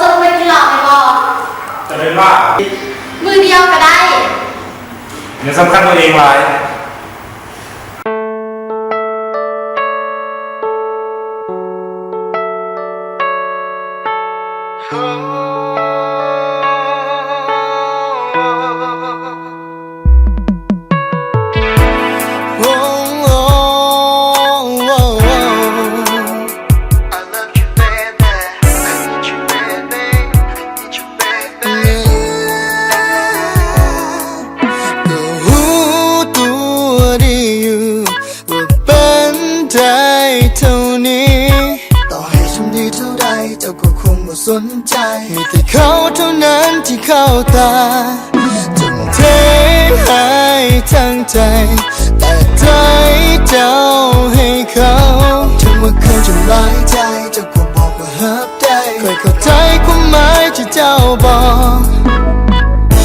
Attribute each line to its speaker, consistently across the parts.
Speaker 1: จะไปกินหลอกไหมบอก
Speaker 2: จะเป็นว่า
Speaker 1: มือเดียวก็ได้
Speaker 2: เดี๋ยวสำคัญตัวเองไว้
Speaker 3: สนใจมีแต่เขาเท่านั้นที่เข้าตาจนเทให้ทั้งใจแต่ใจเจ้าให้เขาถึงว่าเขาจะร้ายใจเจ้าก็บอกว่าฮับได้เคยเข้าใจความหมายที่เจ้าบอก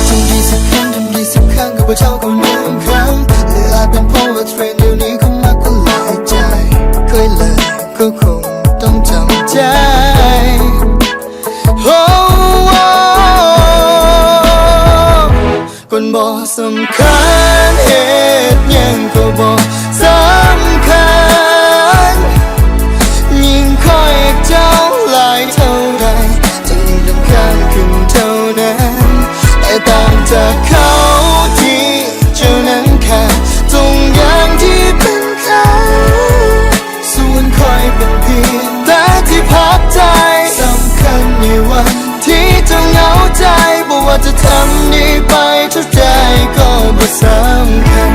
Speaker 3: ทำดีสักครั้งทำดีสักครั้งกับว่าเจ้าก็ลืมครั้งหรืออาจเป็นเพราะว่าเทรนด์เดี๋ยวนี้เขามากก็หลายใจเคยเลยก็คงต้องจำใจคนบอกสำคัญเหตุยังก็บอกสำคัญยิ่งคอยเจ้าหลายเท่าไรจะยิ่งสำคัญขึ้นเท่านั้นแต่ต่างจากเขาที่เจ้านั้นขาดตรงอย่างที่เป็นเขาส่วนคอยเป็นเพียงแต่ที่พักใจสำคัญในวันที่เจ้าเหงาใจบอกว่าจะทำดีไปเท่าใดก็ไม่สำคัญ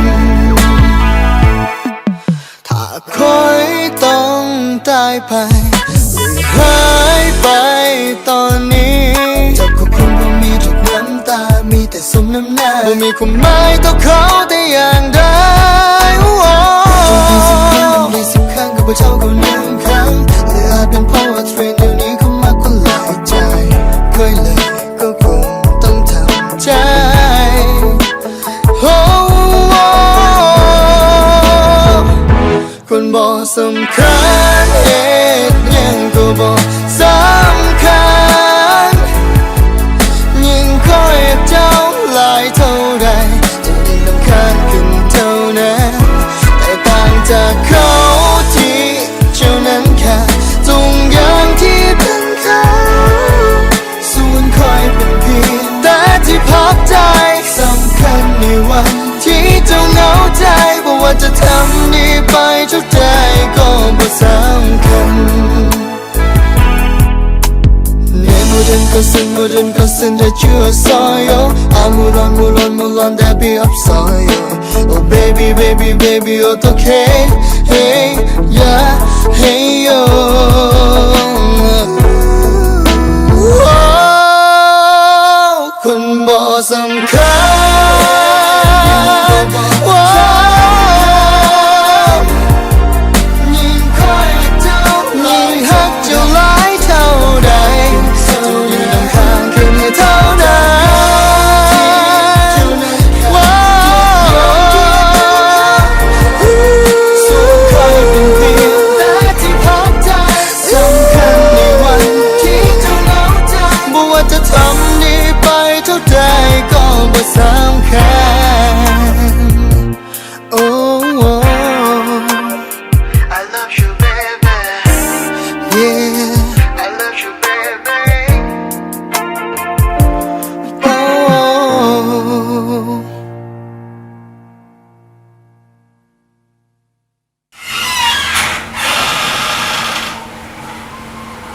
Speaker 3: ถ้าคอยต้องตายไปหรือหายไปตอนนี้เจ้าก็คงไม่มีทุกน้ำตามีแต่สมน้ำหน้าไม่มีความหมายต่อเขาแต่อย่างใดจงดีสักครั้งดีสักครั้งกับเจ้าก็หนึ่งครั้งหรืออาจเป็นเพราะว่าเทรนด์เดี๋ยวนี้เขามากก็หลายใจเคยเลยก็คงต้องทำใจคนบอกสำคัญเหตุยังก็บอกสำคัญยิ่งคอยเจ้าหลายเท่าไรจะยิ่งสำคัญขึ้นเท่านั้นแต่ต่างจากเขาที่เจ้านั้นขาดตรงอย่างที่เป็นเขาส่วนคอยเป็นเพียงแต่ที่พักใจสำคัญในวันที่เจ้าเหงาใจบอกว่าจะทำดีไปเท่าใดก็ไม่สำคัญModen kosen that you are soy I'm move on that be up soy Oh baby baby baby oh okay hey yeah hey yo oh คนบอกสำคัญยิ่งคอยเจ้ายิ่งหักเจ้าหลายเท่าใดจะทำดีไปเท่าใดก็ไม่สำคัญ Oh I love you baby Yeah I love you baby Oh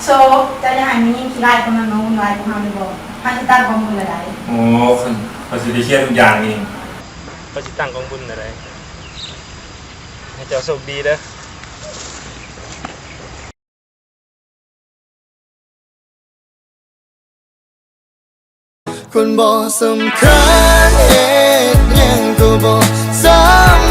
Speaker 1: โซจะยังไงมีขี้ไล่คนนั้นน้องไล่คนนั้นไม่บอกพันจะตั้งกองบุญอะไร
Speaker 2: โอ้เขาจะได้เชื่อทุกอย่างเองเขาจะตั้งกองบุญอะไรให้เจ้าโชคดีเด้อ
Speaker 3: คนบอกสำคัญเหตุยังก็บอกสำ